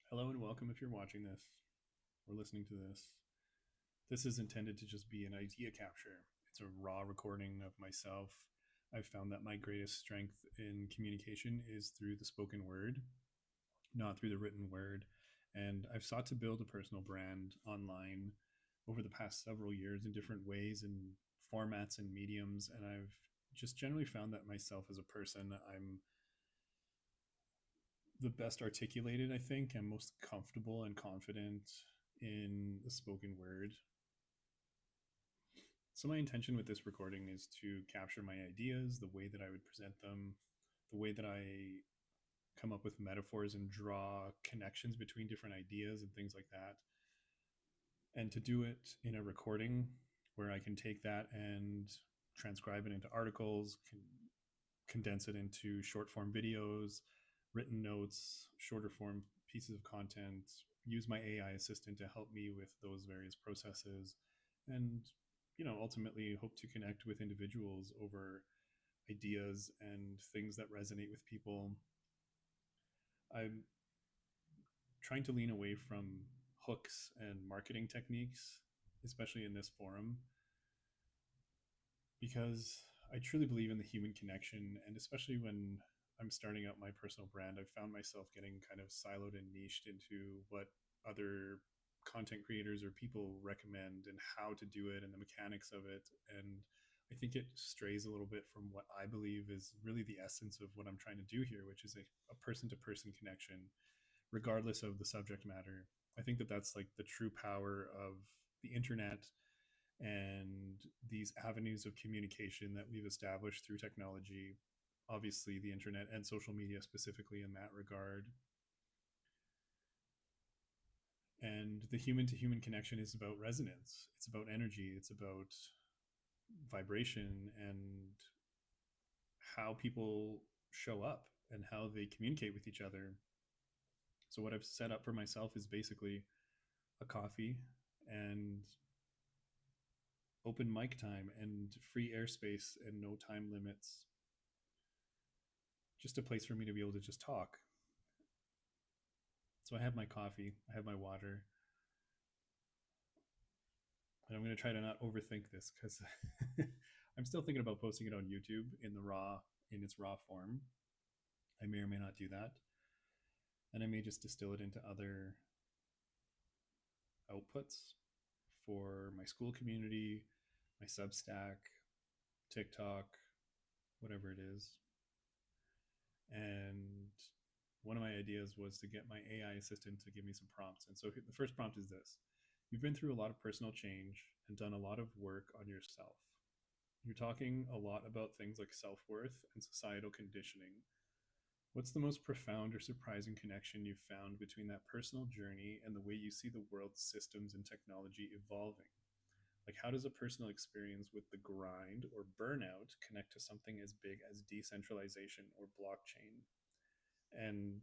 Hello and welcome if you're watching this or listening to this. This is intended to just be an idea capture. It's a raw recording of myself. I've found that my greatest strength in communication is through the spoken word, not through the written word. And I've sought to build a personal brand online over the past several years in different ways and formats and mediums. And I've just generally found that myself as a person, I'm the best articulated, I think. I'm most comfortable and confident in the spoken word. So, my intention with this recording is to capture my ideas, the way that I would present them, the way that I come up with metaphors and draw connections between different ideas and things like that. And to do it in a recording where I can take that and transcribe it into articles, condense it into short form videos, written notes, shorter form pieces of content, use my AI assistant to help me with those various processes, and ultimately hope to connect with individuals over ideas and things that resonate with people. I'm trying to lean away from hooks and marketing techniques, especially in this forum, because I truly believe in the human connection. And especially when I'm starting out my personal brand, I've found myself getting kind of siloed and niched into what other content creators or people recommend and how to do it and the mechanics of it. And I think it strays a little bit from what I believe is really the essence of what I'm trying to do here, which is a person to person connection, regardless of the subject matter. I think that that's like the true power of the internet and these avenues of communication that we've established through technology, obviously the internet and social media specifically in that regard. And the human to human connection is about resonance, it's about energy, it's about vibration and how people show up and how they communicate with each other. So what I've set up for myself is basically a coffee and open mic time and free airspace and no time limits. Just a place for me to be able to just talk. So I have my coffee, I have my water, and I'm going to try to not overthink this because I'm still thinking about posting it on YouTube in its raw form. I may or may not do that, and I may just distill it into other outputs for my school community, my Substack, TikTok, whatever it is. And one of my ideas was to get my AI assistant to give me some prompts. And so the first prompt is this: you've been through a lot of personal change and done a lot of work on yourself. You're talking a lot about things like self worth and societal conditioning. What's the most profound or surprising connection you've found between that personal journey and the way you see the world's systems and technology evolving? Like, how does a personal experience with the grind or burnout connect to something as big as decentralization or blockchain? And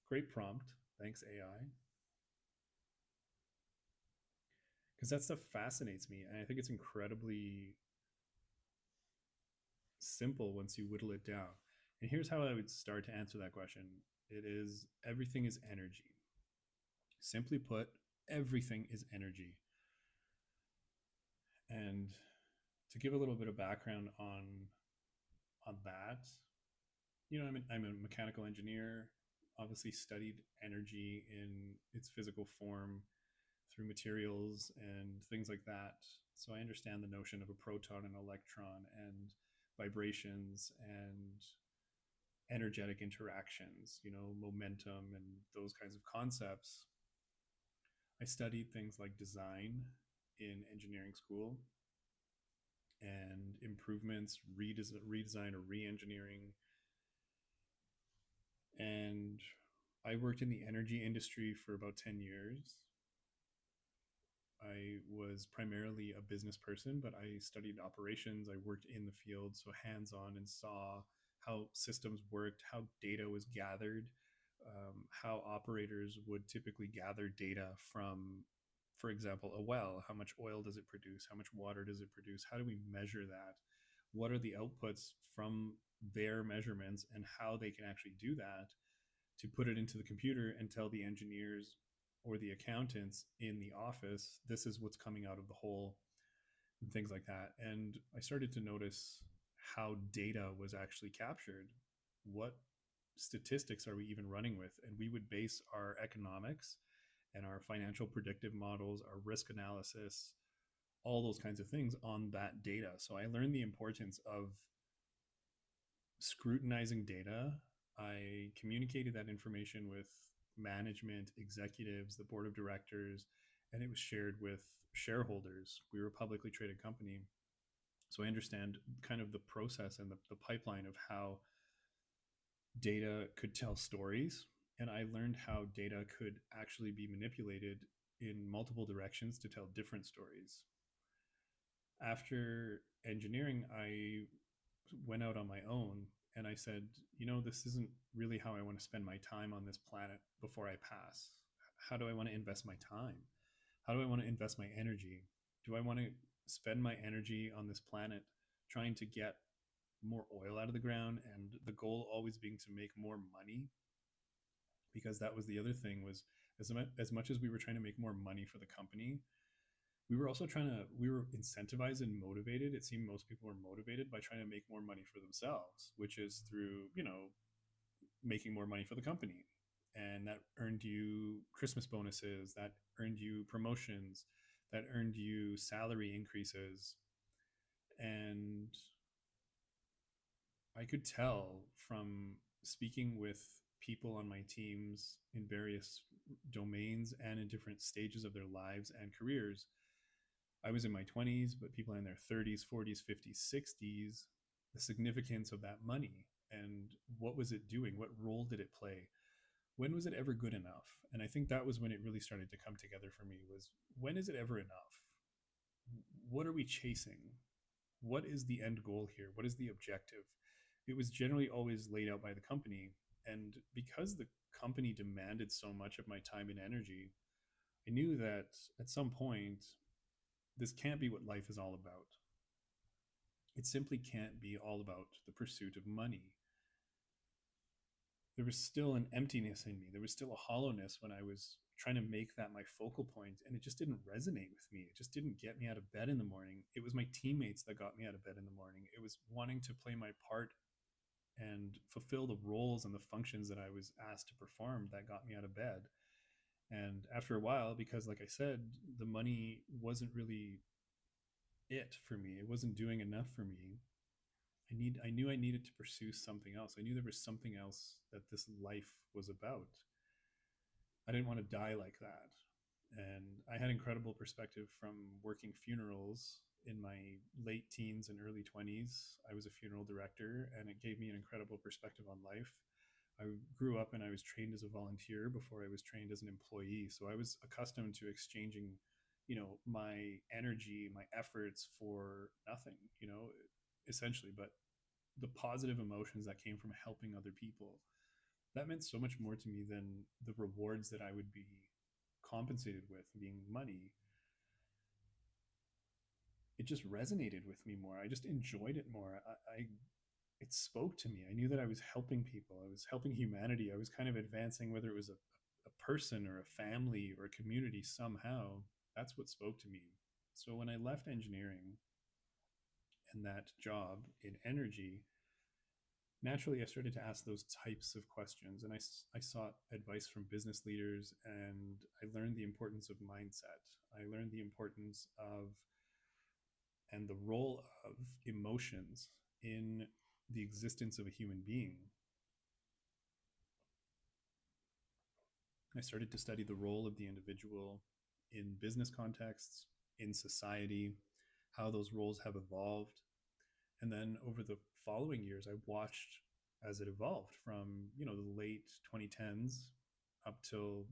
great prompt. Thanks, AI. Because that stuff fascinates me. And I think it's incredibly simple once you whittle it down. And here's how I would start to answer that question: it is everything is energy. Simply put, everything is energy. And to give a little bit of background on that, I'm a mechanical engineer, obviously studied energy in its physical form through materials and things like that. So I understand the notion of a proton and electron and vibrations and energetic interactions, momentum and those kinds of concepts. I studied things like design in engineering school and improvements, redesign or re-engineering. And I worked in the energy industry for about 10 years. I was primarily a business person, but I studied operations. I worked in the field, so hands on, and saw how systems worked, how data was gathered, how operators would typically gather data from, for example, a well. How much oil does it produce? How much water does it produce? How do we measure that? What are the outputs from their measurements and how they can actually do that? to put it into the computer and tell the engineers or the accountants in the office, this is what's coming out of the hole, and things like that. And I started to notice how data was actually captured. What statistics are we even running with? And we would base our economics and our financial predictive models, our risk analysis, all those kinds of things on that data. So I learned the importance of scrutinizing data. I communicated that information with management, executives, the board of directors, and it was shared with shareholders. We were a publicly traded company. So I understand kind of the process and the pipeline of how data could tell stories. And I learned how data could actually be manipulated in multiple directions to tell different stories. After engineering, I went out on my own and I said, this isn't really how I want to spend my time on this planet before I pass. How do I want to invest my time? How do I want to invest my energy? Do I want to spend my energy on this planet trying to get more oil out of the ground, and the goal always being to make more money? Because that was the other thing, was as much as we were trying to make more money for the company, we were also we were incentivized and motivated. It seemed most people were motivated by trying to make more money for themselves, which is through, making more money for the company. And that earned you Christmas bonuses, that earned you promotions, that earned you salary increases. And I could tell from speaking with people on my teams in various domains and in different stages of their lives and careers. I was in my 20s, but people in their 30s, 40s, 50s, 60s, the significance of that money and what was it doing? What role did it play? When was it ever good enough? And I think that was when it really started to come together for me, was when is it ever enough? What are we chasing? What is the end goal here? What is the objective? It was generally always laid out by the company. And because the company demanded so much of my time and energy, I knew that at some point, this can't be what life is all about. It simply can't be all about the pursuit of money. There was still an emptiness in me. There was still a hollowness when I was trying to make that my focal point, and it just didn't resonate with me. It just didn't get me out of bed in the morning. It was my teammates that got me out of bed in the morning. It was wanting to play my part and fulfill the roles and the functions that I was asked to perform that got me out of bed. And after a while, because like I said, the money wasn't really it for me. It wasn't doing enough for me. I knew I needed to pursue something else. I knew there was something else that this life was about. I didn't want to die like that. And I had incredible perspective from working funerals in my late teens and early 20s. I was a funeral director, and it gave me an incredible perspective on life. I grew up and I was trained as a volunteer before I was trained as an employee. So I was accustomed to exchanging, my energy, my efforts for nothing, essentially. But the positive emotions that came from helping other people, that meant so much more to me than the rewards that I would be compensated with, being money. It just resonated with me more. I just enjoyed it more. It spoke to me. I knew that I was helping people. I was helping humanity. I was kind of advancing, whether it was a person or a family or a community somehow. That's what spoke to me. So when I left engineering and that job in energy, naturally I started to ask those types of questions, and I sought advice from business leaders, and I learned the importance of mindset. I learned the importance of and the role of emotions in the existence of a human being. I started to study the role of the individual in business contexts, in society, how those roles have evolved. And then over the following years, I watched as it evolved from, the late 2010s up till,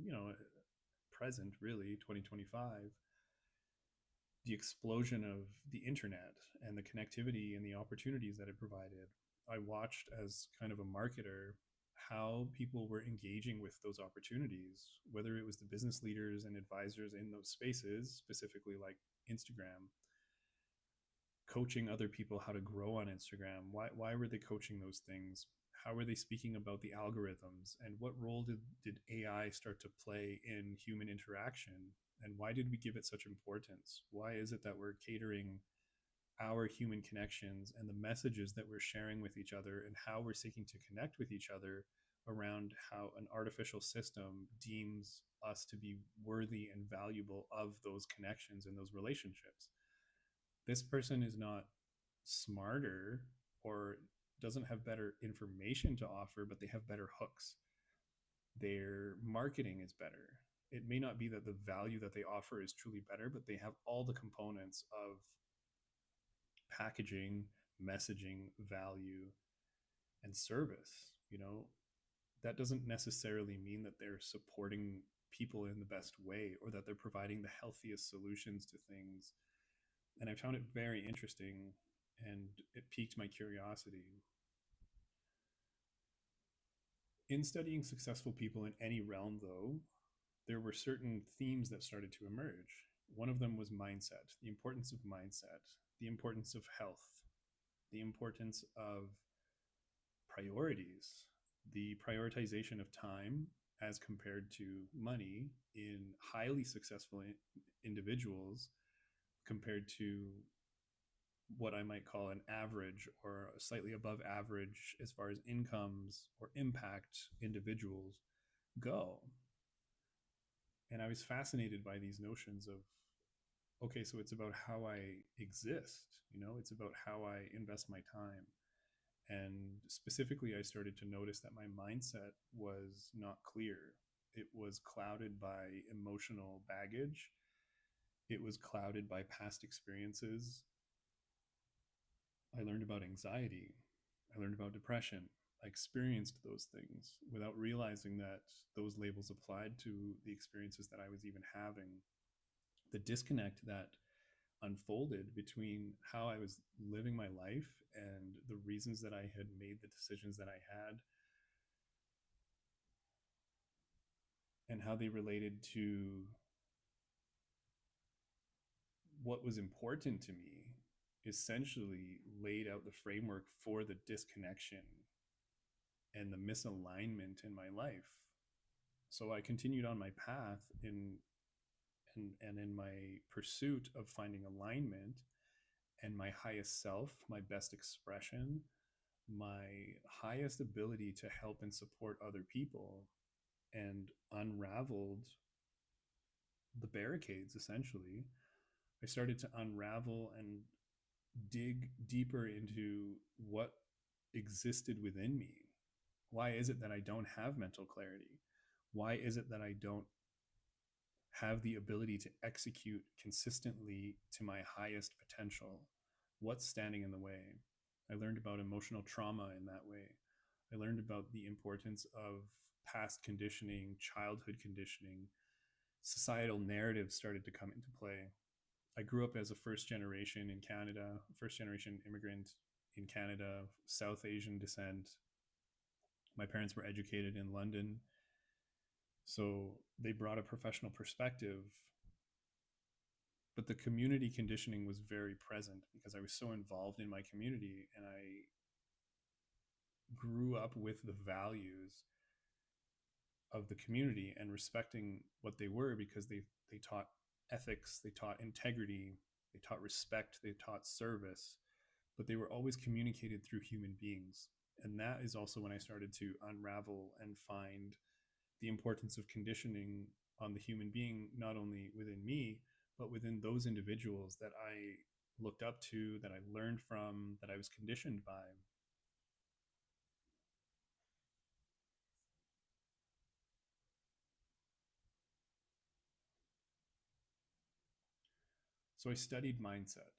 present, really, 2025, the explosion of the internet and the connectivity and the opportunities that it provided. I watched as kind of a marketer how people were engaging with those opportunities, whether it was the business leaders and advisors in those spaces, specifically like Instagram, coaching other people how to grow on Instagram. Why were they coaching those things? How were they speaking about the algorithms? And what role did AI start to play in human interaction? And why did we give it such importance? Why is it that we're catering our human connections and the messages that we're sharing with each other and how we're seeking to connect with each other around how an artificial system deems us to be worthy and valuable of those connections and those relationships? This person is not smarter or doesn't have better information to offer, but they have better hooks. Their marketing is better. It may not be that the value that they offer is truly better, but they have all the components of packaging, messaging, value, and service. That doesn't necessarily mean that they're supporting people in the best way or that they're providing the healthiest solutions to things. And I found it very interesting and it piqued my curiosity. In studying successful people in any realm, though, there were certain themes that started to emerge. One of them was mindset, the importance of mindset, the importance of health, the importance of priorities, the prioritization of time as compared to money in highly successful individuals compared to what I might call an average or slightly above average as far as incomes or impact individuals go. And I was fascinated by these notions of, okay, so it's about how I exist, it's about how I invest my time. And specifically, I started to notice that my mindset was not clear. It was clouded by emotional baggage. It was clouded by past experiences. I learned about anxiety. I learned about depression. I experienced those things without realizing that those labels applied to the experiences that I was even having. The disconnect that unfolded between how I was living my life and the reasons that I had made the decisions that I had and how they related to what was important to me essentially laid out the framework for the disconnection and the misalignment in my life. So I continued on my path and in my pursuit of finding alignment and my highest self, my best expression, my highest ability to help and support other people, and unraveled the barricades essentially. I started to unravel and dig deeper into what existed within me. Why is it that I don't have mental clarity? Why is it that I don't have the ability to execute consistently to my highest potential? What's standing in the way? I learned about emotional trauma in that way. I learned about the importance of past conditioning, childhood conditioning. Societal narratives started to come into play. I grew up as a first generation in Canada, first generation immigrant in Canada, South Asian descent. My parents were educated in London, so they brought a professional perspective, but the community conditioning was very present because I was so involved in my community and I grew up with the values of the community and respecting what they were because they taught ethics, they taught integrity, they taught respect, they taught service, but they were always communicated through human beings. And that is also when I started to unravel and find the importance of conditioning on the human being, not only within me, but within those individuals that I looked up to, that I learned from, that I was conditioned by. So I studied mindset.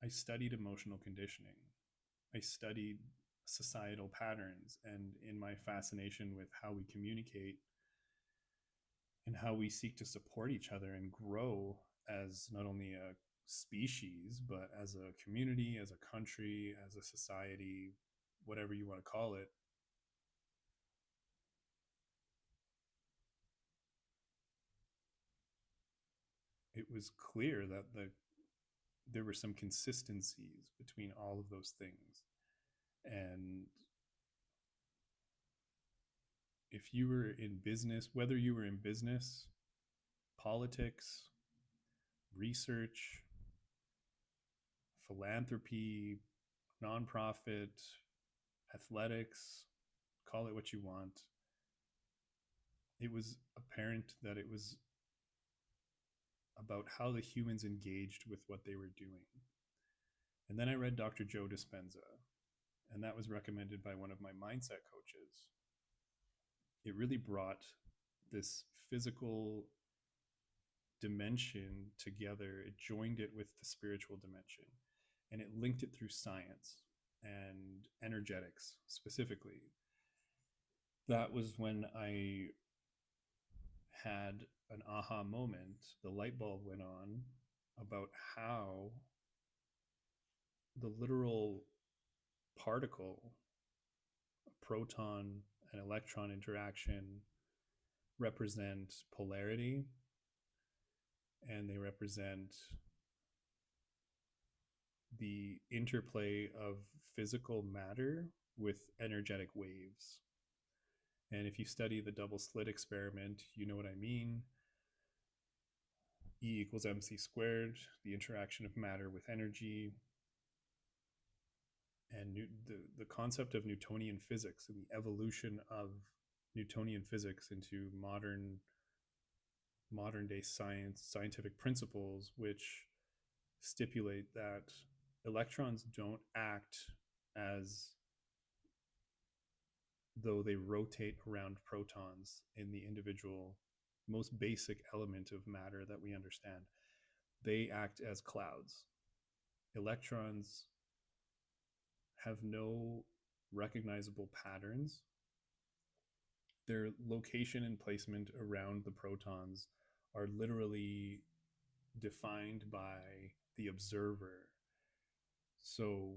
I studied emotional conditioning. I studied societal patterns. And in my fascination with how we communicate and how we seek to support each other and grow as not only a species, but as a community, as a country, as a society, whatever you want to call it, it was clear that there were some consistencies between all of those things. And if you were in business, whether you were in business, politics, research, philanthropy, nonprofit, athletics, call it what you want, it was apparent that it was about how the humans engaged with what they were doing. And then I read Dr. Joe Dispenza, and that was recommended by one of my mindset coaches. It really brought this physical dimension together. It joined it with the spiritual dimension, and it linked it through science and energetics specifically. That was when I had an aha moment. The light bulb went on about how the literal particle, a proton and electron interaction, represent polarity, and they represent the interplay of physical matter with energetic waves. And if you study the double slit experiment, you know what I mean. E equals mc squared, the interaction of matter with energy, and the concept of Newtonian physics and the evolution of Newtonian physics into modern day scientific principles, which stipulate that electrons don't act as though they rotate around protons in the individual most basic element of matter that we understand. They act as clouds. Electrons have no recognizable patterns. Their location and placement around the protons are literally defined by the observer. So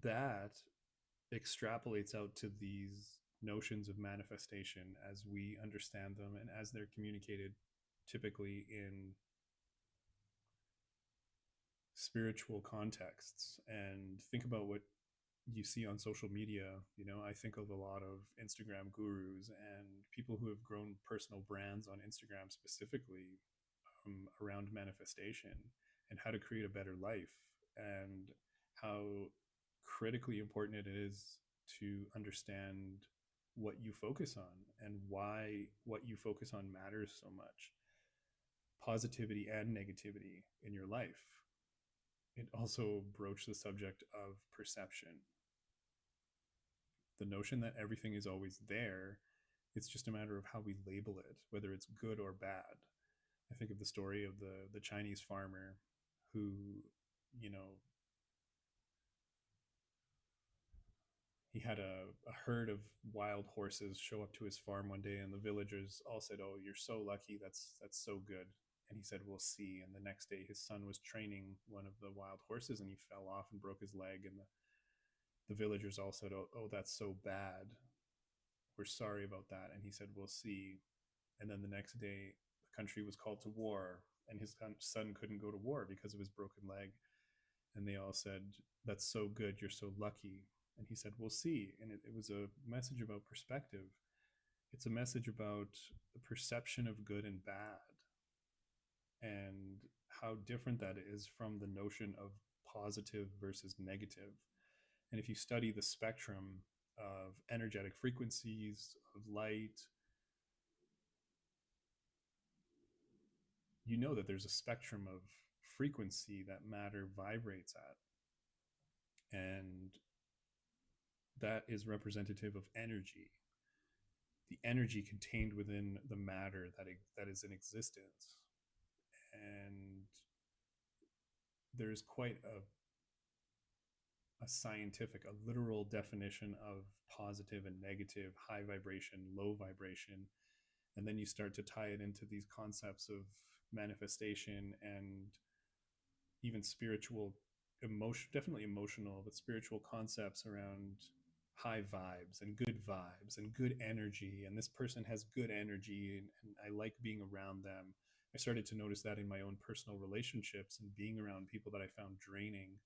that extrapolates out to these notions of manifestation as we understand them and as they're communicated typically in spiritual contexts. And think about what you see on social media. I think of a lot of Instagram gurus and people who have grown personal brands on Instagram specifically around manifestation and how to create a better life, and how critically important it is to understand what you focus on and why what you focus on matters so much. Positivity and negativity in your life. It also broached the subject of perception. The notion that everything is always there, it's just a matter of how we label it, whether it's good or bad. I think of the story of the Chinese farmer who, he had a herd of wild horses show up to his farm one day, and the villagers all said, "Oh, you're so lucky. That's so good." And he said, "We'll see." And the next day, his son was training one of the wild horses, and he fell off and broke his leg. And the villagers all said, "Oh, that's so bad. We're sorry about that." And he said, "We'll see." And then the next day, the country was called to war, and his son couldn't go to war because of his broken leg. And they all said, "That's so good. You're so lucky." And he said, "We'll see." And it was a message about perspective. It's a message about the perception of good and bad, and how different that is from the notion of positive versus negative. And if you study the spectrum of energetic frequencies of light, you know that there's a spectrum of frequency that matter vibrates at. And that is representative of energy, the energy contained within the matter that is in existence. And there's quite a scientific, a literal definition of positive and negative, high vibration, low vibration. And then you start to tie it into these concepts of manifestation and even spiritual, definitely emotional, but spiritual concepts around high vibes and good energy. And this person has good energy, and I like being around them. I started to notice that in my own personal relationships and being around people that I found draining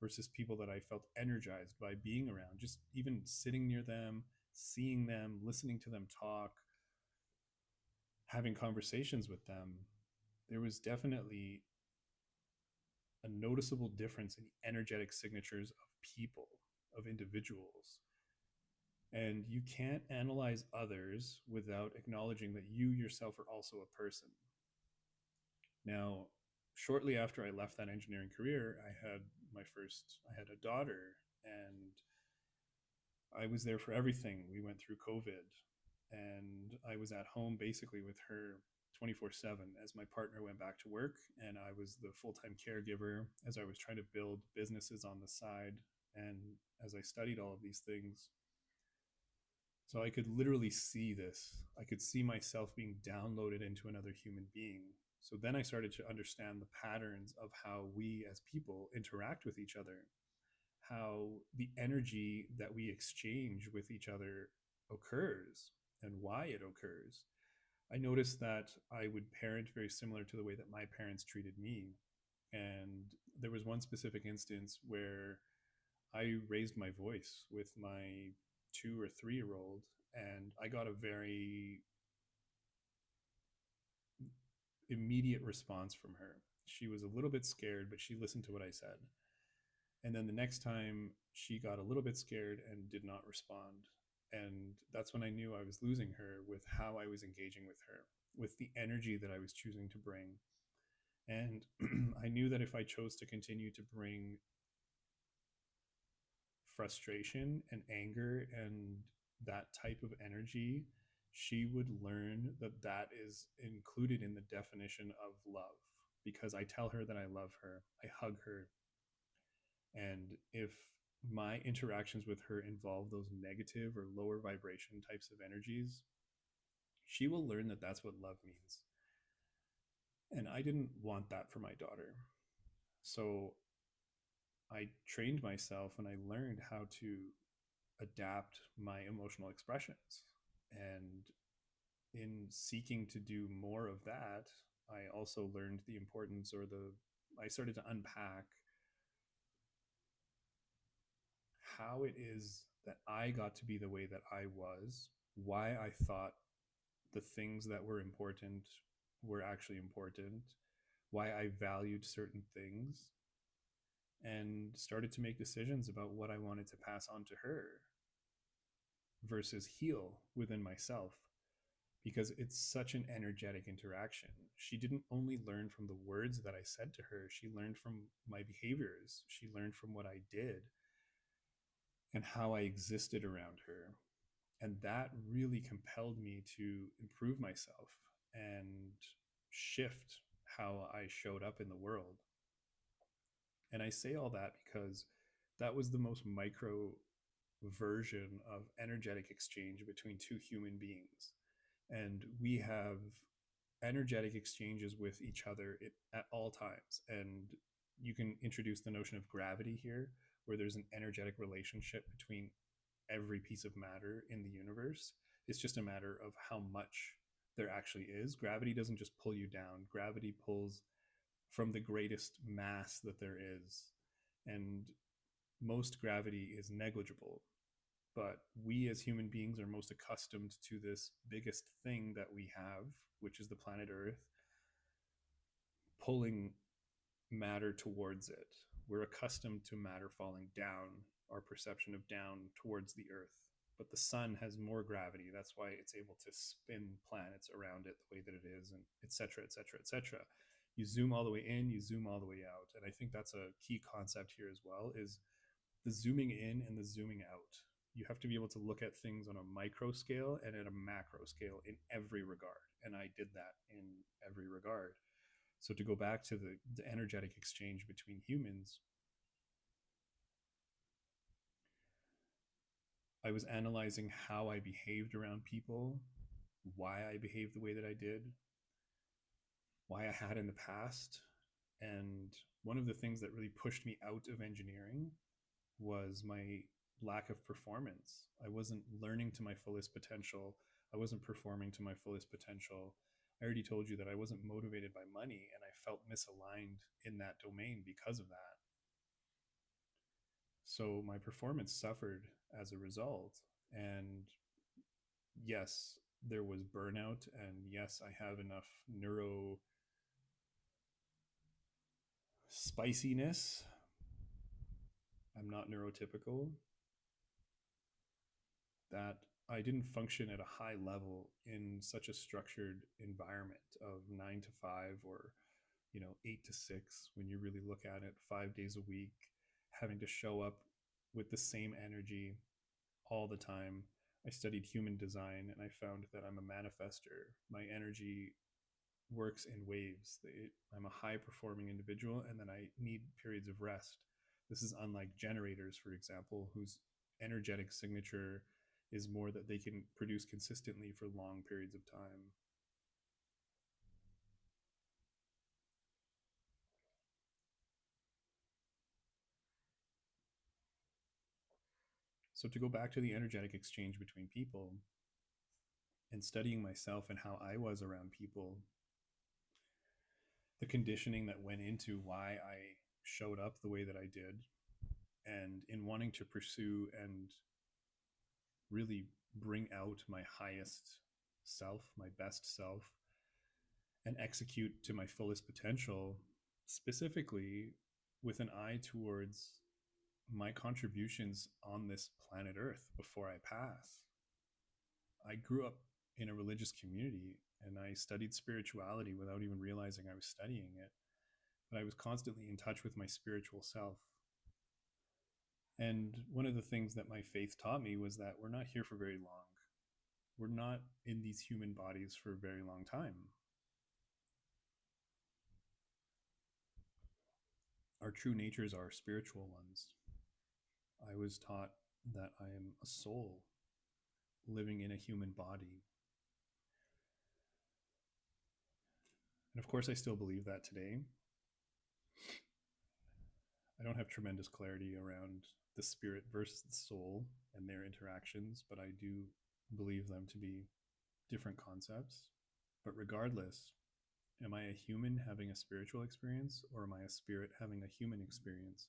versus people that I felt energized by being around. Just even sitting near them, seeing them, listening to them talk, having conversations with them, there was definitely a noticeable difference in the energetic signatures of people, of individuals. And you can't analyze others without acknowledging that you yourself are also a person. Now, shortly after I left that engineering career, I had a daughter, and I was there for everything. We went through COVID, and I was at home basically with her 24/7 as my partner went back to work, and I was the full-time caregiver as I was trying to build businesses on the side, and as I studied all of these things. So I could literally see this. I could see myself being downloaded into another human being. So then I started to understand the patterns of how we as people interact with each other, how the energy that we exchange with each other occurs and why it occurs. I noticed that I would parent very similar to the way that my parents treated me. And there was one specific instance where I raised my voice with my 2 or 3 year old, and I got a very immediate response from her. She was a little bit scared, but she listened to what I said. And then the next time she got a little bit scared and did not respond. And that's when I knew I was losing her with how I was engaging with her, with the energy that I was choosing to bring. And I knew that if I chose to continue to bring frustration and anger and that type of energy, she would learn that that is included in the definition of love, because I tell her that I love her, I hug her. And if my interactions with her involve those negative or lower vibration types of energies, she will learn that that's what love means. And I didn't want that for my daughter. So I trained myself and I learned how to adapt my emotional expressions. And in seeking to do more of that, I also learned the importance, I started to unpack how it is that I got to be the way that I was, why I thought the things that were important were actually important, why I valued certain things, and started to make decisions about what I wanted to pass on to her versus heal within myself, because it's such an energetic interaction. She didn't only learn from the words that I said to her, she learned from my behaviors, she learned from what I did and how I existed around her. And that really compelled me to improve myself and shift how I showed up in the world. And I say all that because that was the most micro version of energetic exchange between two human beings. And we have energetic exchanges with each other at all times. And you can introduce the notion of gravity here, where there's an energetic relationship between every piece of matter in the universe. It's just a matter of how much there actually is. Gravity doesn't just pull you down, gravity pulls from the greatest mass that there is. And most gravity is negligible. But we as human beings are most accustomed to this biggest thing that we have, which is the planet Earth, pulling matter towards it. We're accustomed to matter falling down, our perception of down towards the Earth. But the sun has more gravity. That's why it's able to spin planets around it the way that it is, and et cetera, et cetera, et cetera. You zoom all the way in, you zoom all the way out. And I think that's a key concept here as well, is the zooming in and the zooming out. You have to be able to look at things on a micro scale and at a macro scale in every regard. And I did that in every regard. So to go back to the energetic exchange between humans, I was analyzing how I behaved around people, why I behaved the way that I did, why I had in the past. And one of the things that really pushed me out of engineering was my lack of performance. I wasn't learning to my fullest potential. I wasn't performing to my fullest potential. I already told you that I wasn't motivated by money, and I felt misaligned in that domain because of that. So my performance suffered as a result. And yes, there was burnout, and yes, I have enough neuro spiciness. I'm not neurotypical, that I didn't function at a high level in such a structured environment of 9 to 5, or 8 to 6, when you really look at it, 5 days a week, having to show up with the same energy all the time. I studied human design and I found that I'm a manifester. My energy works in waves. I'm a high performing individual, and then I need periods of rest. This is unlike generators, for example, whose energetic signature is more that they can produce consistently for long periods of time. So, to go back to the energetic exchange between people and studying myself and how I was around people, the conditioning that went into why I showed up the way that I did, and in wanting to pursue and really bring out my highest self, my best self, and execute to my fullest potential, specifically with an eye towards my contributions on this planet Earth before I pass. I grew up in a religious community and I studied spirituality without even realizing I was studying it. But I was constantly in touch with my spiritual self. And one of the things that my faith taught me was that we're not here for very long. We're not in these human bodies for a very long time. Our true natures are spiritual ones. I was taught that I am a soul living in a human body. And of course, I still believe that today. I don't have tremendous clarity around the spirit versus the soul and their interactions, but I do believe them to be different concepts. But regardless, am I a human having a spiritual experience, or am I a spirit having a human experience?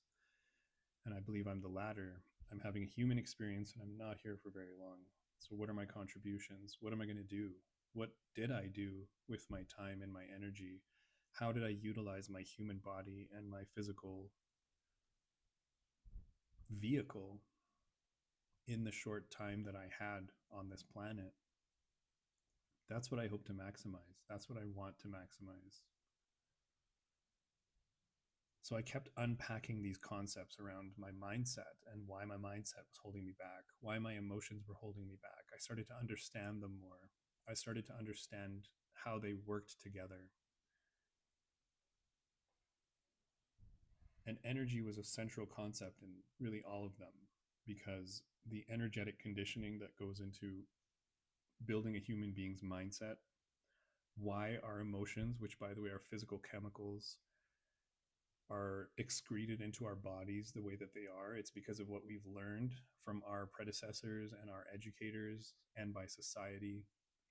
And I believe I'm the latter. I'm having a human experience and I'm not here for very long. So, what are my contributions? What am I going to do? What did I do with my time and my energy? How did I utilize my human body and my physical vehicle in the short time that I had on this planet? That's what I hope to maximize. That's what I want to maximize. So I kept unpacking these concepts around my mindset and why my mindset was holding me back, why my emotions were holding me back. I started to understand them more. I started to understand how they worked together. And energy was a central concept in really all of them, because the energetic conditioning that goes into building a human being's mindset, why our emotions, which by the way are physical chemicals, are excreted into our bodies the way that they are, it's because of what we've learned from our predecessors and our educators, and by society,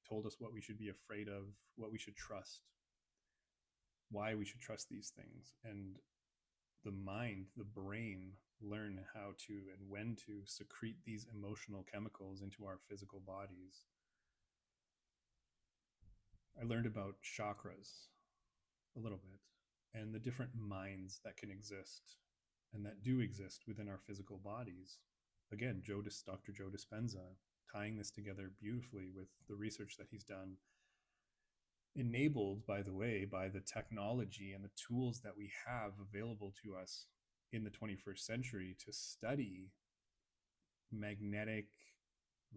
told us what we should be afraid of, what we should trust, why we should trust these things. And the mind, the brain, learn how to and when to secrete these emotional chemicals into our physical bodies. I learned about chakras a little bit, and the different minds that can exist and that do exist within our physical bodies. Again, Dr. Joe Dispenza, tying this together beautifully with the research that he's done, enabled, by the way, by the technology and the tools that we have available to us in the 21st century to study magnetic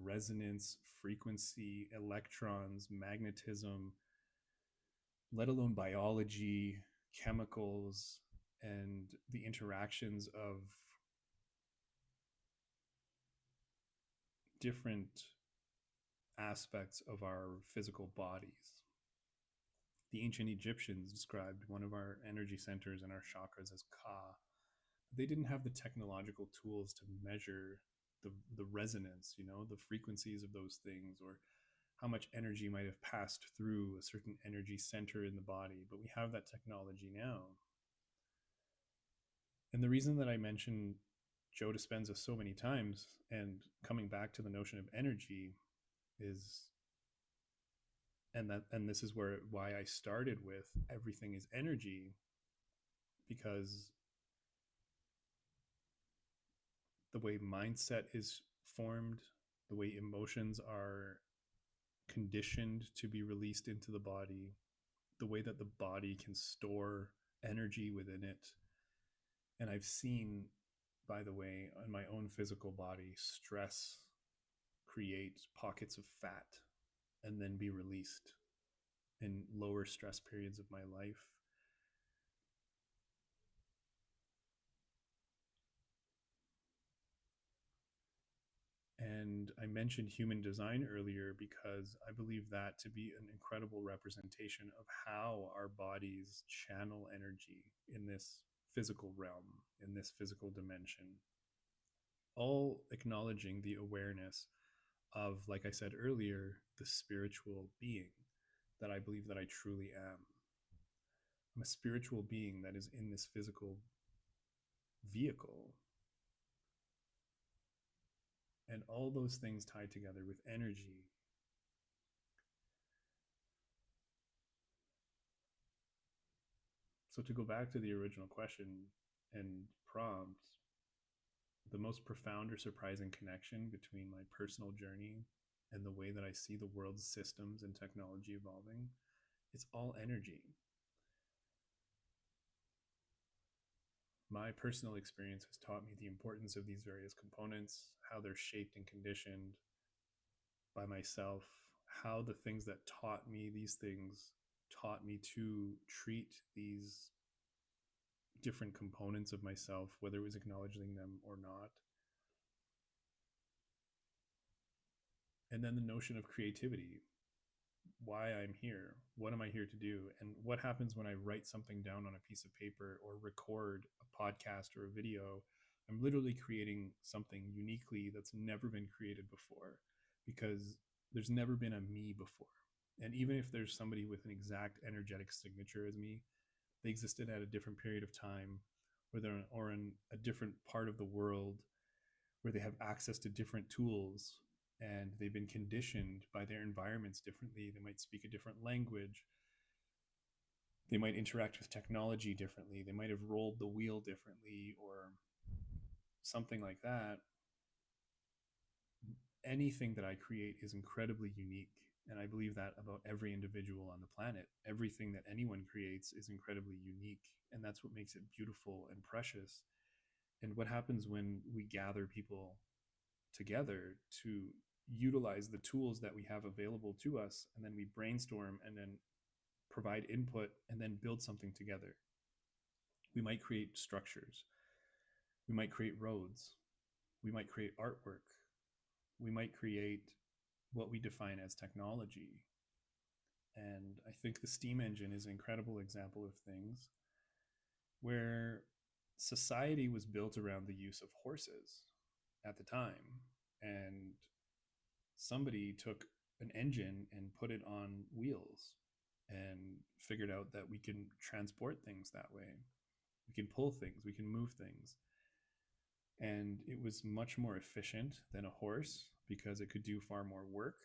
resonance, frequency, electrons, magnetism, let alone biology, chemicals, and the interactions of different aspects of our physical bodies. The ancient Egyptians described one of our energy centers and our chakras as Ka. They didn't have the technological tools to measure the resonance, the frequencies of those things, or how much energy might have passed through a certain energy center in the body. But we have that technology now. And the reason that I mention Joe Dispenza so many times, and coming back to the notion of energy, is, and this is why I started with everything is energy, because the way mindset is formed, the way emotions are conditioned to be released into the body, the way that the body can store energy within it. And I've seen, by the way, on my own physical body, stress create pockets of fat and then be released in lower stress periods of my life. And I mentioned human design earlier because I believe that to be an incredible representation of how our bodies channel energy in this physical realm, in this physical dimension, all acknowledging the awareness of, like I said earlier, the spiritual being that I believe that I truly am. I'm a spiritual being that is in this physical vehicle. And all those things tied together with energy. So to go back to the original question and prompt, the most profound or surprising connection between my personal journey and the way that I see the world's systems and technology evolving, it's all energy. My personal experience has taught me the importance of these various components, how they're shaped and conditioned by myself, how the things that taught me these things taught me to treat these different components of myself, whether it was acknowledging them or not. And then the notion of creativity, why I'm here, what am I here to do, and what happens when I write something down on a piece of paper or record a podcast or a video. I'm literally creating something uniquely that's never been created before, because there's never been a me before. And even if there's somebody with an exact energetic signature as me, they existed at a different period of time, or in a different part of the world where they have access to different tools, and they've been conditioned by their environments differently. They might speak a different language. They might interact with technology differently. They might have rolled the wheel differently or something like that. Anything that I create is incredibly unique. And I believe that about every individual on the planet. Everything that anyone creates is incredibly unique. And that's what makes it beautiful and precious. And what happens when we gather people together to utilize the tools that we have available to us, and then we brainstorm and then provide input and then build something together. We might create structures. We might create roads. We might create artwork. We might create what we define as technology. And I think the steam engine is an incredible example of things where society was built around the use of horses at the time. And somebody took an engine and put it on wheels and figured out that we can transport things that way. We can pull things, we can move things. And it was much more efficient than a horse because it could do far more work.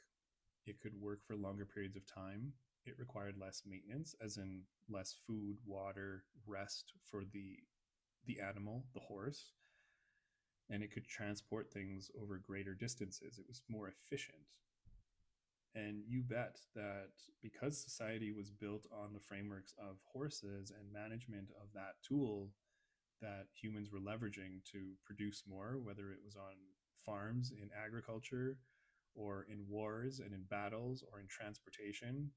It could work for longer periods of time. It required less maintenance, as in less food, water, rest for the animal, the horse. And it could transport things over greater distances. It was more efficient. And you bet that because society was built on the frameworks of horses and management of that tool that humans were leveraging to produce more, whether it was on farms, in agriculture, or in wars and in battles, or in transportation,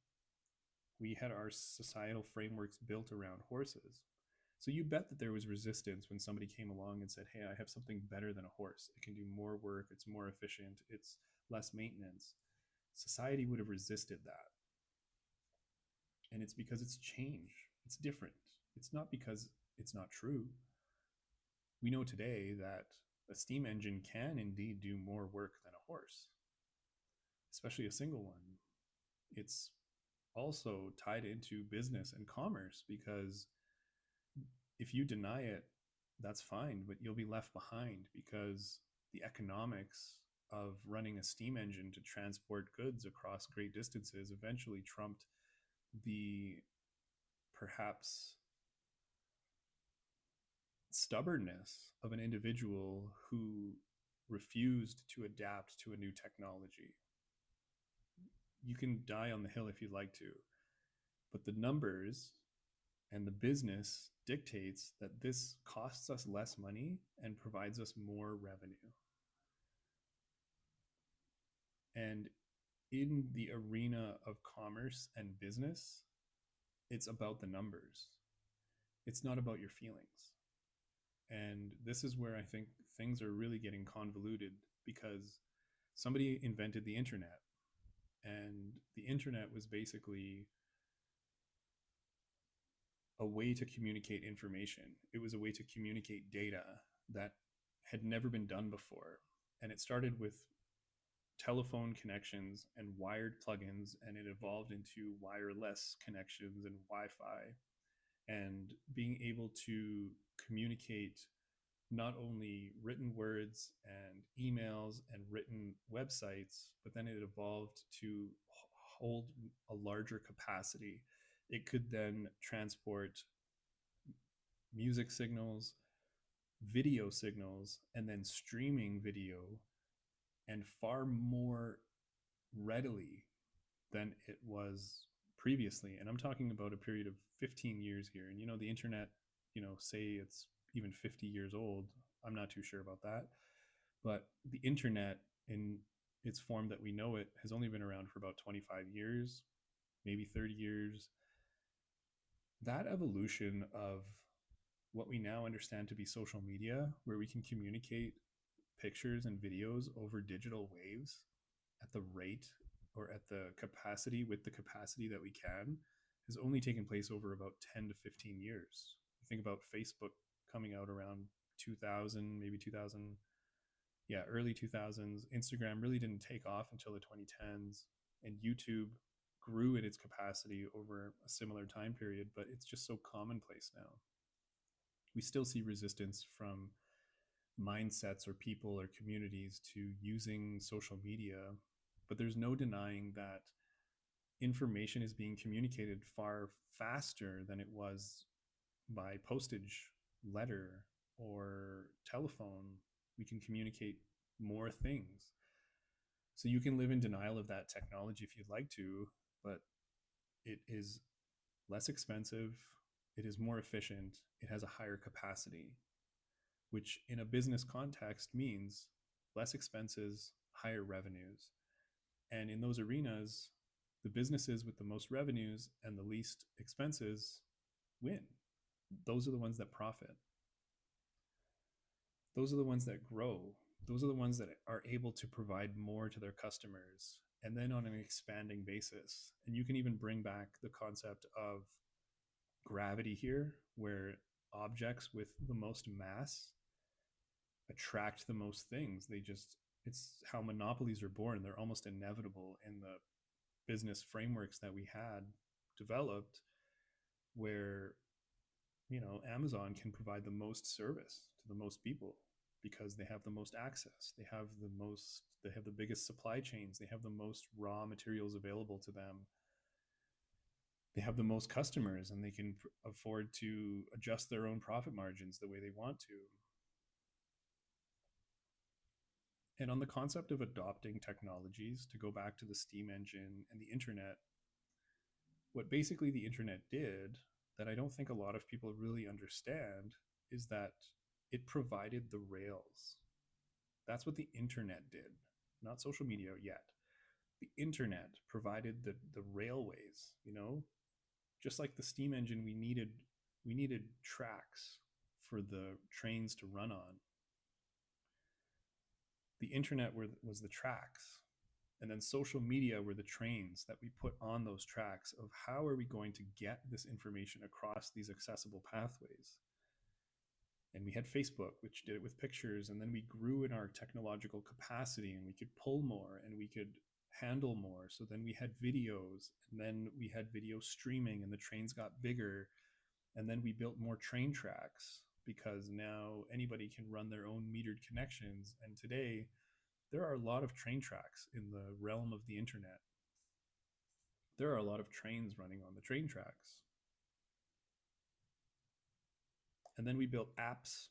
we had our societal frameworks built around horses. So you bet that there was resistance when somebody came along and said, hey, I have something better than a horse. It can do more work, it's more efficient, it's less maintenance. Society would have resisted that. And it's because it's change. It's different. It's not because it's not true. We know today that a steam engine can indeed do more work than a horse, especially a single one. It's also tied into business and commerce, because if you deny it, that's fine, but you'll be left behind because the economics of running a steam engine to transport goods across great distances eventually trumped the perhaps stubbornness of an individual who refused to adapt to a new technology. You can die on the hill if you'd like to, but the numbers and the business dictates that this costs us less money and provides us more revenue. And in the arena of commerce and business, it's about the numbers. It's not about your feelings. And this is where I think things are really getting convoluted, because somebody invented the internet, and the internet was basically a way to communicate information. It was a way to communicate data that had never been done before. And it started with telephone connections and wired plugins, and it evolved into wireless connections and Wi-Fi, and being able to communicate not only written words and emails and written websites, but then it evolved to hold a larger capacity. It could then transport music signals, video signals, and then streaming video, and far more readily than it was previously. And I'm talking about a period of 15 years here. And, the internet, say it's even 50 years old. I'm not too sure about that. But the internet in its form that we know it has only been around for about 25 years, maybe 30 years. That evolution of what we now understand to be social media, where we can communicate pictures and videos over digital waves at the rate or at the capacity, with the capacity that we can, has only taken place over about 10 to 15 years. You think about Facebook coming out around 2000, maybe 2000, early 2000s. Instagram really didn't take off until the 2010s, and YouTube grew in its capacity over a similar time period, but it's just so commonplace now. We still see resistance from mindsets or people or communities to using social media, but there's no denying that information is being communicated far faster than it was by postage, letter, or telephone. We can communicate more things. So you can live in denial of that technology if you'd like to, but it is less expensive, it is more efficient, it has a higher capacity, which in a business context means less expenses, higher revenues. And in those arenas, the businesses with the most revenues and the least expenses win. Those are the ones that profit. Those are the ones that grow. Those are the ones that are able to provide more to their customers, and then on an expanding basis. And you can even bring back the concept of gravity here, where objects with the most mass attract the most things. It's how monopolies are born. They're almost inevitable in the business frameworks that we had developed, where Amazon can provide the most service to the most people because they have the most access. They have the biggest supply chains. They have the most raw materials available to them. They have the most customers, and they can afford to adjust their own profit margins the way they want to. And on the concept of adopting technologies, to go back to the steam engine and the internet, what basically the internet did that I don't think a lot of people really understand is that it provided the rails. That's what the internet did, not social media yet. The internet provided the railways, just like the steam engine, we needed tracks for the trains to run on. The internet was the tracks, and then social media were the trains that we put on those tracks of how are we going to get this information across these accessible pathways. And we had Facebook, which did it with pictures, and then we grew in our technological capacity, and we could pull more and we could handle more. So then we had videos, and then we had video streaming, and the trains got bigger, and then we built more train tracks because now anybody can run their own metered connections. And today there are a lot of train tracks in the realm of the internet. There are a lot of trains running on the train tracks. And then we built apps,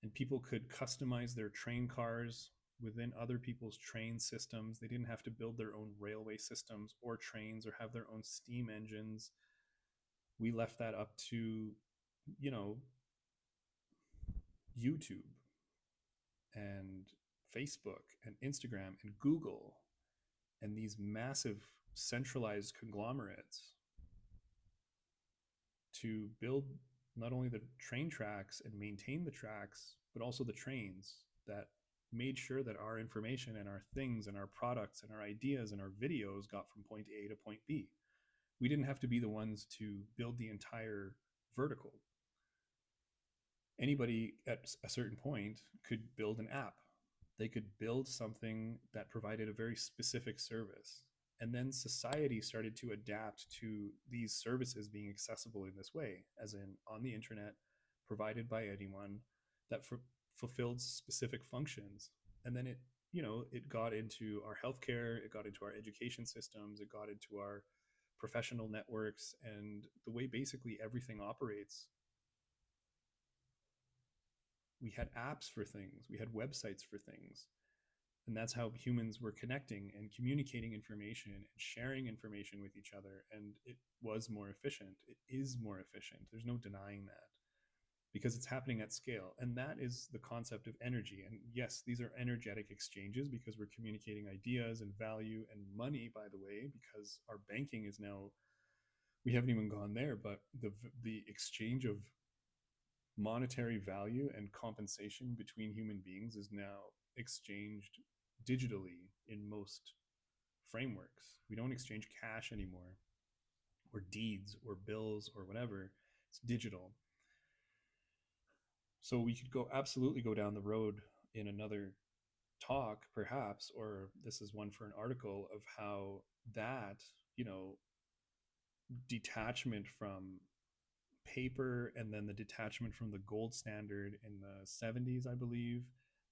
and people could customize their train cars within other people's train systems. They didn't have to build their own railway systems or trains or have their own steam engines. We left that up to, you know, YouTube and Facebook and Instagram and Google and these massive centralized conglomerates to build not only the train tracks and maintain the tracks, but also the trains that made sure that our information and our things and our products and our ideas and our videos got from point A to point B. We didn't have to be the ones to build the entire vertical. Anybody at a certain point could build an app. They could build something that provided a very specific service. And then society started to adapt to these services being accessible in this way, as in on the internet, provided by anyone, that fulfilled specific functions. And then it got into our healthcare, it got into our education systems, it got into our professional networks, and the way basically everything operates. We had apps for things, we had websites for things. And that's how humans were connecting and communicating information and sharing information with each other. And it was more efficient. It is more efficient. There's no denying that, because it's happening at scale. And that is the concept of energy. And yes, these are energetic exchanges because we're communicating ideas and value and money, by the way, because our banking is now, we haven't even gone there, but the exchange of monetary value and compensation between human beings is now exchanged digitally in most frameworks. We don't exchange cash anymore, or deeds, or bills, or whatever. It's digital. So we could absolutely go down the road in another talk, perhaps, or this is one for an article, of how that, detachment from paper and then the detachment from the gold standard in the 70s, I believe,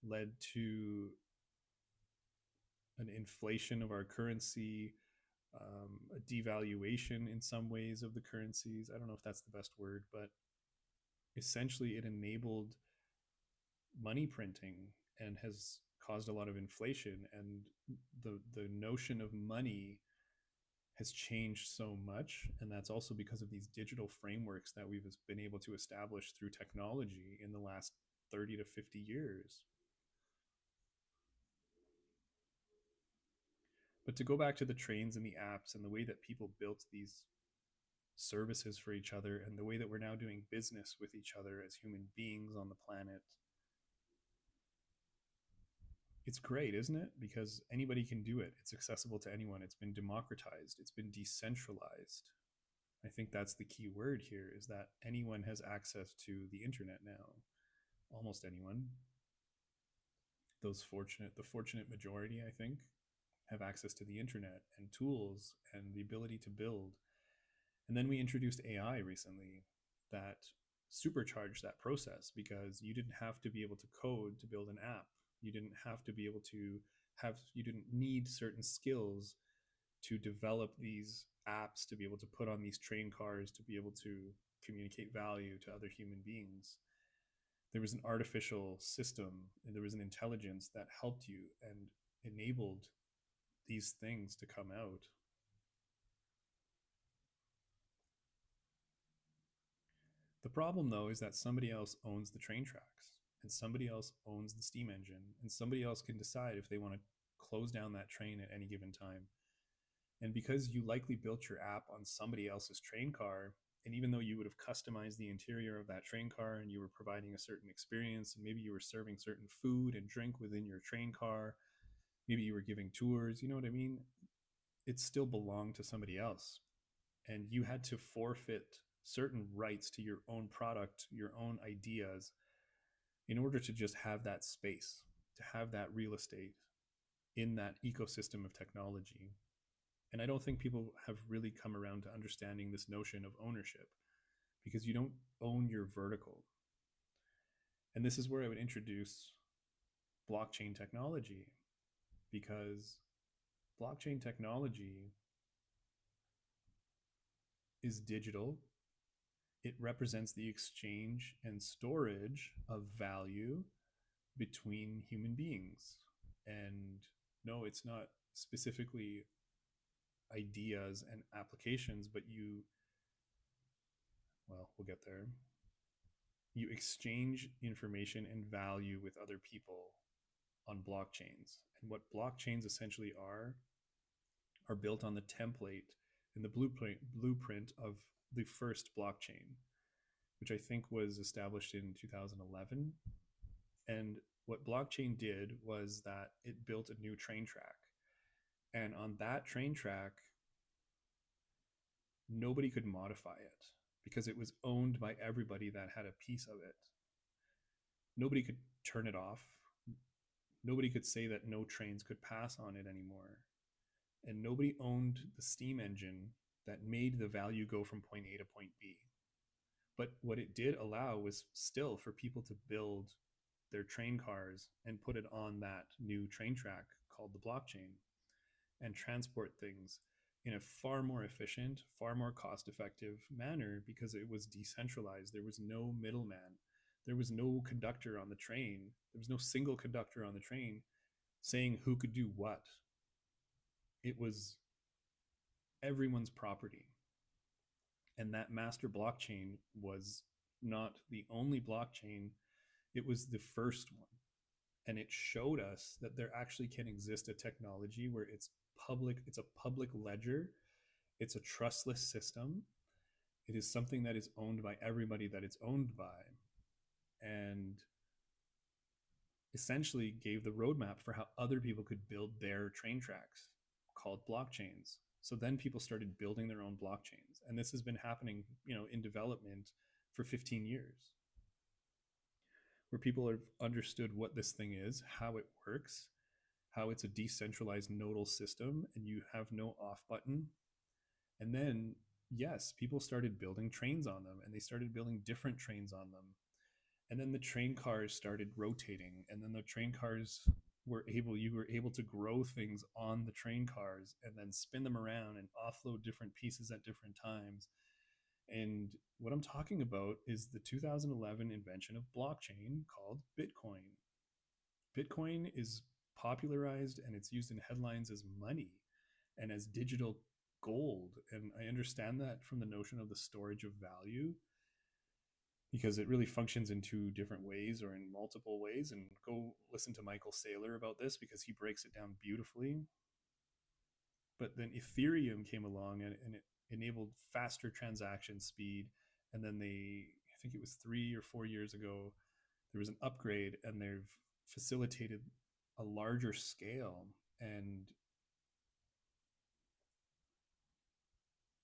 led to an inflation of our currency, a devaluation in some ways of the currencies. I don't know if that's the best word, but essentially it enabled money printing and has caused a lot of inflation. And the notion of money has changed so much. And that's also because of these digital frameworks that we've been able to establish through technology in the last 30 to 50 years. But to go back to the trains and the apps and the way that people built these services for each other and the way that we're now doing business with each other as human beings on the planet, it's great, isn't it? Because anybody can do it. It's accessible to anyone. It's been democratized. It's been decentralized. I think that's the key word here, is that anyone has access to the internet now. Almost anyone. The fortunate majority, I think, have access to the internet and tools and the ability to build. And then we introduced AI recently that supercharged that process, because you didn't have to be able to code to build an app. You didn't have to be able to you didn't need certain skills to develop these apps, to be able to put on these train cars, to be able to communicate value to other human beings. There was an artificial system and there was an intelligence that helped you and enabled these things to come out. The problem, though, is that somebody else owns the train tracks, and somebody else owns the steam engine, and somebody else can decide if they want to close down that train at any given time. And because you likely built your app on somebody else's train car, and even though you would have customized the interior of that train car and you were providing a certain experience, and maybe you were serving certain food and drink within your train car, maybe you were giving tours, you know what I mean? It still belonged to somebody else. And you had to forfeit certain rights to your own product, your own ideas, in order to just have that space, to have that real estate in that ecosystem of technology. And I don't think people have really come around to understanding this notion of ownership, because you don't own your vertical. And this is where I would introduce blockchain technology. because blockchain technology is digital. It represents the exchange and storage of value between human beings. And no, it's not specifically ideas and applications, but well, we'll get there. You exchange information and value with other people on blockchains. And what blockchains essentially are built on the template and the blueprint of the first blockchain, which I think was established in 2011. And what blockchain did was that it built a new train track. And on that train track, nobody could modify it because it was owned by everybody that had a piece of it. Nobody could turn it off. Nobody could say that no trains could pass on it anymore. And nobody owned the steam engine that made the value go from point A to point B. But what it did allow was still for people to build their train cars and put it on that new train track called the blockchain and transport things in a far more efficient, far more cost effective manner because it was decentralized. There was no middleman. There was no conductor on the train. There was no single conductor on the train saying who could do what. It was everyone's property. And that master blockchain was not the only blockchain, it was the first one. And it showed us that there actually can exist a technology where it's a public ledger, it's a trustless system, it is something that is owned by everybody that it's owned by, and essentially gave the roadmap for how other people could build their train tracks called blockchains. So then people started building their own blockchains, and this has been happening, in development for 15 years, where people have understood what this thing is, how it works, how it's a decentralized nodal system, and you have no off button. And then, yes, people started building trains on them, and they started building different trains on them. And then the train cars started rotating, and then the train cars you were able to grow things on the train cars and then spin them around and offload different pieces at different times. And what I'm talking about is the 2011 invention of blockchain called Bitcoin. Bitcoin is popularized and it's used in headlines as money and as digital gold. And I understand that from the notion of the storage of value, because it really functions in two different ways or in multiple ways. And go listen to Michael Saylor about this because he breaks it down beautifully. But then Ethereum came along and it enabled faster transaction speed. And then I think it was 3 or 4 years ago, there was an upgrade and they've facilitated a larger scale. And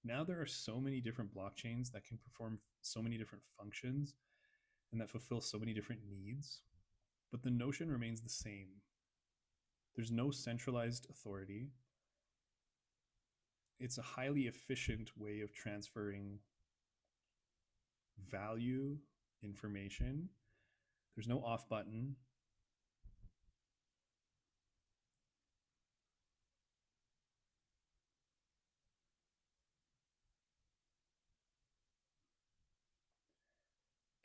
now there are so many different blockchains that can perform so many different functions and that fulfill so many different needs. But the notion remains the same. There's no centralized authority. It's a highly efficient way of transferring value, information. There's no off button.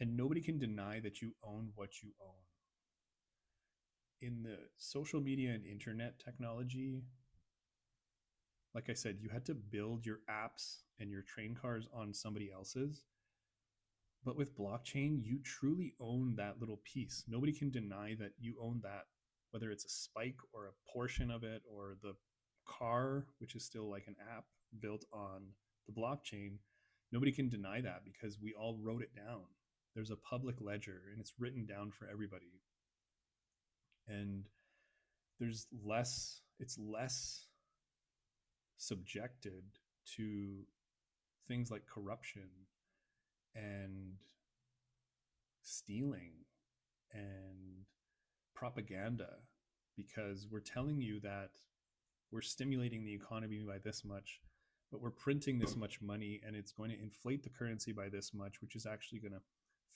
And nobody can deny that you own what you own. In the social media and internet technology, like I said, you had to build your apps and your train cars on somebody else's. But with blockchain, you truly own that little piece. Nobody can deny that you own that, whether it's a spike or a portion of it or the car, which is still like an app built on the blockchain. Nobody can deny that because we all wrote it down. There's a public ledger and it's written down for everybody. And it's less subjected to things like corruption and stealing and propaganda, because we're telling you that we're stimulating the economy by this much, but we're printing this much money and it's going to inflate the currency by this much, which is actually going to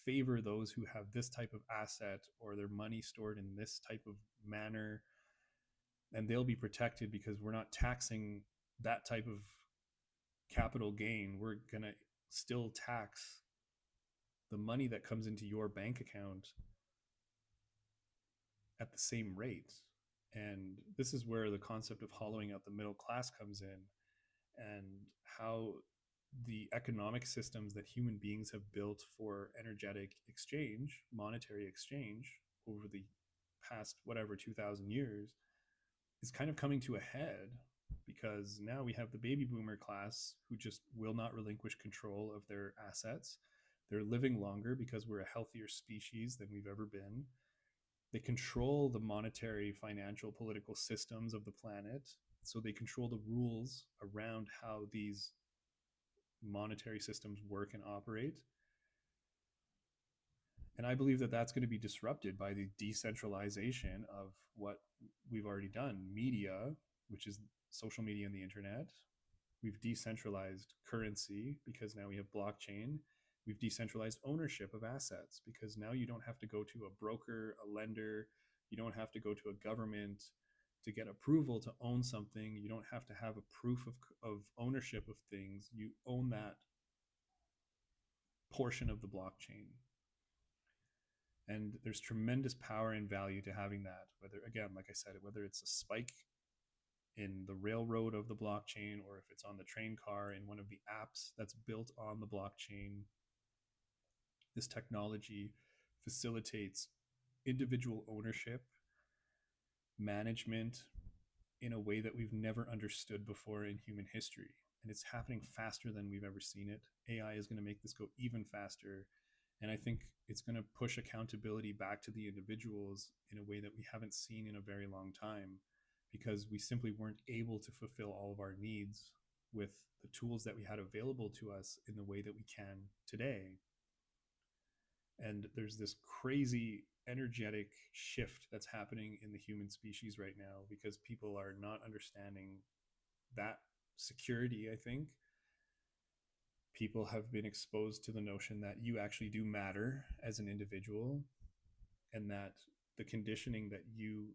favor those who have this type of asset or their money stored in this type of manner. and they'll be protected because we're not taxing that type of capital gain. We're going to still tax the money that comes into your bank account at the same rate. And this is where the concept of hollowing out the middle class comes in, and how the economic systems that human beings have built for energetic exchange, monetary exchange, over the past, whatever, 2,000 years is kind of coming to a head, because now we have the baby boomer class who just will not relinquish control of their assets. They're living longer because we're a healthier species than we've ever been. They control the monetary, financial, political systems of the planet. So they control the rules around how these monetary systems work and operate. And I believe that that's going to be disrupted by the decentralization of what we've already done. Media, which is social media and the internet. We've decentralized currency because now we have blockchain. We've decentralized ownership of assets because now you don't have to go to a broker, a lender. You don't have to go to a government to get approval to own something. You don't have to have a proof of ownership of things. You own that portion of the blockchain. And there's tremendous power and value to having that, whether, again, like I said, whether it's a spike in the railroad of the blockchain, or if it's on the train car in one of the apps that's built on the blockchain. This technology facilitates individual ownership, management in a way that we've never understood before in human history. And it's happening faster than we've ever seen it. AI is going to make this go even faster. And I think it's going to push accountability back to the individuals in a way that we haven't seen in a very long time, because we simply weren't able to fulfill all of our needs with the tools that we had available to us in the way that we can today. And there's this crazy energetic shift that's happening in the human species right now because people are not understanding that security. I think people have been exposed to the notion that you actually do matter as an individual, and that the conditioning that you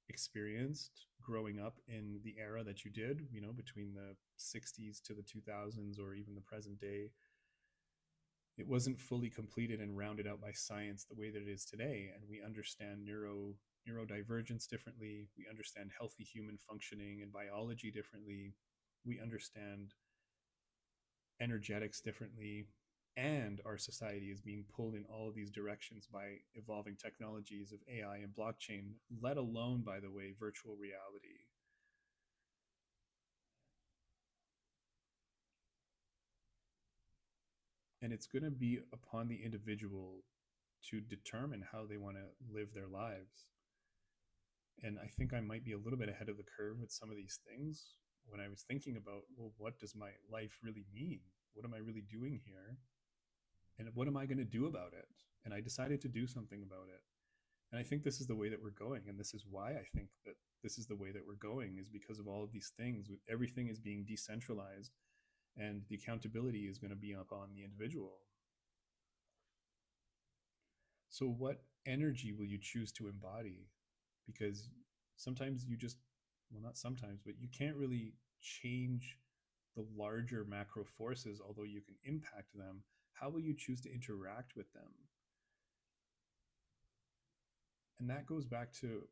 experienced growing up in the era that you did, between the 60s to the 2000s or even the present day, it wasn't fully completed and rounded out by science the way that it is today. And we understand neurodivergence differently. We understand healthy human functioning and biology differently. We understand energetics differently. And our society is being pulled in all of these directions by evolving technologies of AI and blockchain, let alone, by the way, virtual reality. And it's going to be upon the individual to determine how they want to live their lives. And I think I might be a little bit ahead of the curve with some of these things when I was thinking about, well, what does my life really mean? What am I really doing here? And what am I going to do about it? And I decided to do something about it. And I think this is the way that we're going. And this is why I think that this is the way that we're going, is because of all of these things. Everything is being decentralized, and the accountability is going to be upon the individual. So what energy will you choose to embody? Because sometimes you just, well, not sometimes, but you can't really change the larger macro forces, although you can impact them. How will you choose to interact with them? And that goes back to,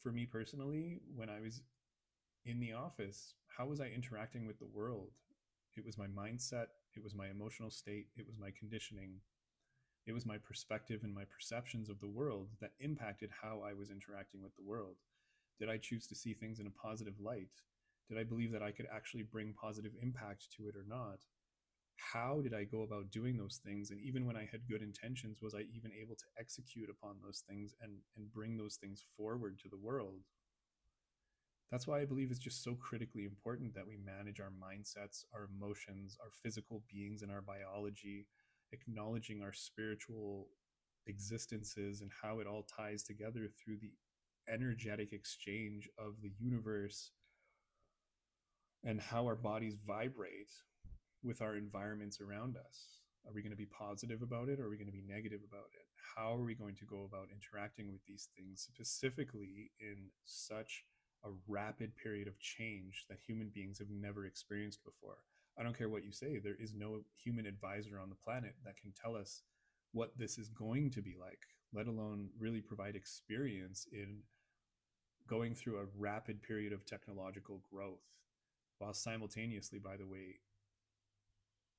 for me personally, when I was in the office, how was I interacting with the world? It was my mindset, it was my emotional state, it was my conditioning, it was my perspective and my perceptions of the world that impacted how I was interacting with the world. Did I choose to see things in a positive light? Did I believe that I could actually bring positive impact to it or not? How did I go about doing those things? And even when I had good intentions, was I even able to execute upon those things and bring those things forward to the world? That's why I believe it's just so critically important that we manage our mindsets, our emotions, our physical beings, and our biology, acknowledging our spiritual existences and how it all ties together through the energetic exchange of the universe, and how our bodies vibrate with our environments around us. Are we going to be positive about it, or are we going to be negative about it? How are we going to go about interacting with these things, specifically in such a rapid period of change that human beings have never experienced before. I don't care what you say, there is no human advisor on the planet that can tell us what this is going to be like, let alone really provide experience in going through a rapid period of technological growth, while simultaneously, by the way,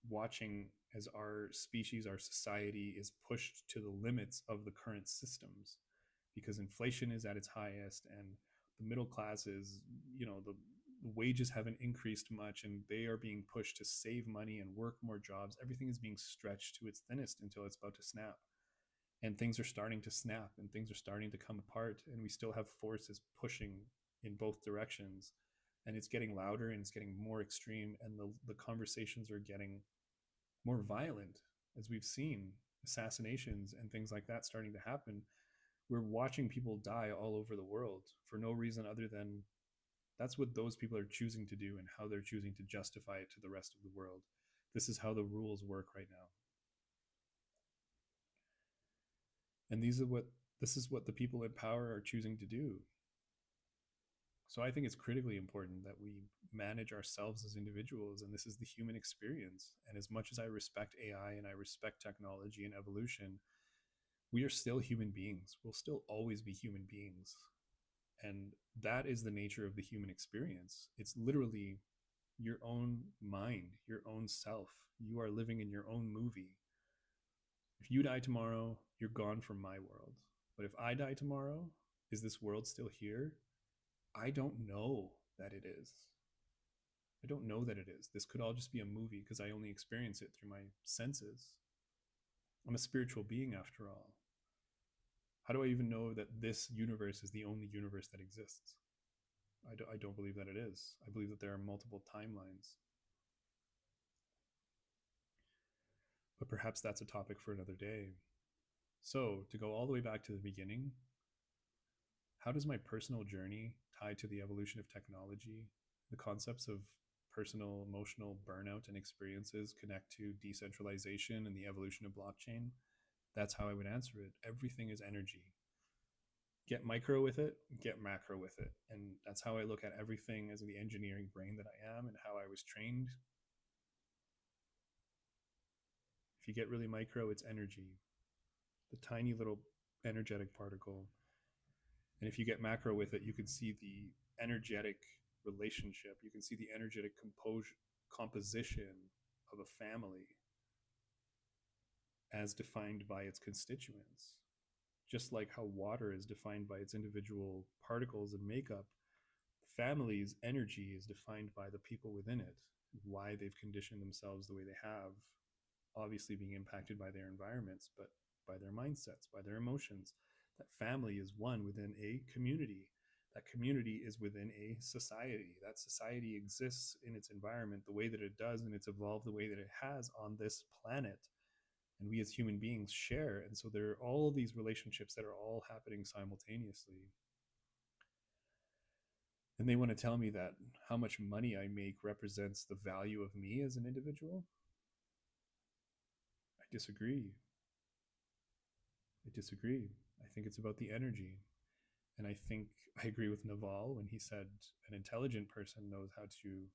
watching as our species, our society is pushed to the limits of the current systems, because inflation is at its highest and the middle class is, the wages haven't increased much and they are being pushed to save money and work more jobs. Everything is being stretched to its thinnest until it's about to snap. And things are starting to snap and things are starting to come apart. And we still have forces pushing in both directions. And it's getting louder and it's getting more extreme. And the conversations are getting more violent, as we've seen assassinations and things like that starting to happen. We're watching people die all over the world for no reason other than that's what those people are choosing to do and how they're choosing to justify it to the rest of the world. This is how the rules work right now. And this is what the people in power are choosing to do. So I think it's critically important that we manage ourselves as individuals, and this is the human experience. And as much as I respect AI and I respect technology and evolution, we are still human beings. We'll still always be human beings. And that is the nature of the human experience. It's literally your own mind, your own self. You are living in your own movie. If you die tomorrow, you're gone from my world. But if I die tomorrow, is this world still here? I don't know that it is. I don't know that it is. This could all just be a movie because I only experience it through my senses. I'm a spiritual being after all. How do I even know that this universe is the only universe that exists? I don't believe that it is. I believe that there are multiple timelines. But perhaps that's a topic for another day. So, to go all the way back to the beginning, how does my personal journey tie to the evolution of technology? The concepts of personal, emotional burnout and experiences connect to decentralization and the evolution of blockchain? That's how I would answer it. Everything is energy. Get micro with it, get macro with it. And that's how I look at everything as the engineering brain that I am and how I was trained. If you get really micro, it's energy, the tiny little energetic particle. And if you get macro with it, you can see the energetic relationship. You can see the energetic composition of a family as defined by its constituents. Just like how water is defined by its individual particles and makeup, the family's energy is defined by the people within it, why they've conditioned themselves the way they have, obviously being impacted by their environments, but by their mindsets, by their emotions. That family is one within a community. That community is within a society. That society exists in its environment the way that it does, and it's evolved the way that it has on this planet. And we as human beings share. And so there are all of these relationships that are all happening simultaneously. And they want to tell me that how much money I make represents the value of me as an individual. I disagree. I disagree. I think it's about the energy. And I think I agree with Naval when he said an intelligent person knows how to,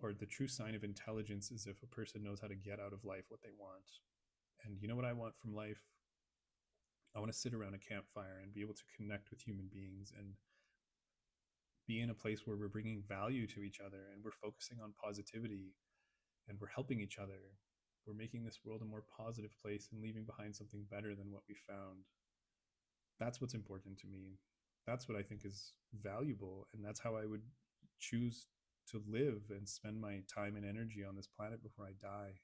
or the true sign of intelligence is if a person knows how to get out of life what they want. And you know what I want from life? I want to sit around a campfire and be able to connect with human beings and be in a place where we're bringing value to each other and we're focusing on positivity and we're helping each other. We're making this world a more positive place and leaving behind something better than what we found. That's what's important to me. That's what I think is valuable. And that's how I would choose to live and spend my time and energy on this planet before I die.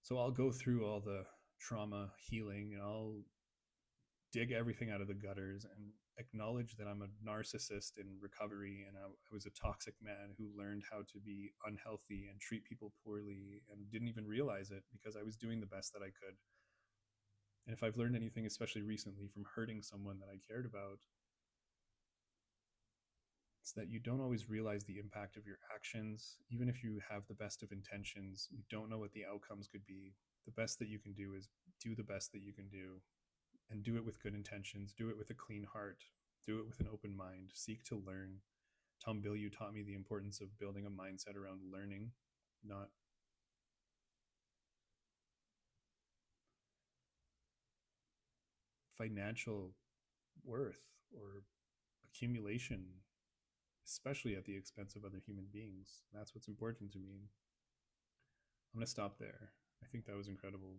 So I'll go through all the trauma healing and I'll dig everything out of the gutters and acknowledge that I'm a narcissist in recovery and I was a toxic man who learned how to be unhealthy and treat people poorly and didn't even realize it because I was doing the best that I could. And if I've learned anything, especially recently from hurting someone that I cared about, it's that you don't always realize the impact of your actions. Even if you have the best of intentions, you don't know what the outcomes could be. The best that you can do is do the best that you can do and do it with good intentions, do it with a clean heart, do it with an open mind, seek to learn. Tom Bilyeu taught me the importance of building a mindset around learning, not financial worth or accumulation, especially at the expense of other human beings. That's what's important to me. I'm going to stop there. I think that was incredible.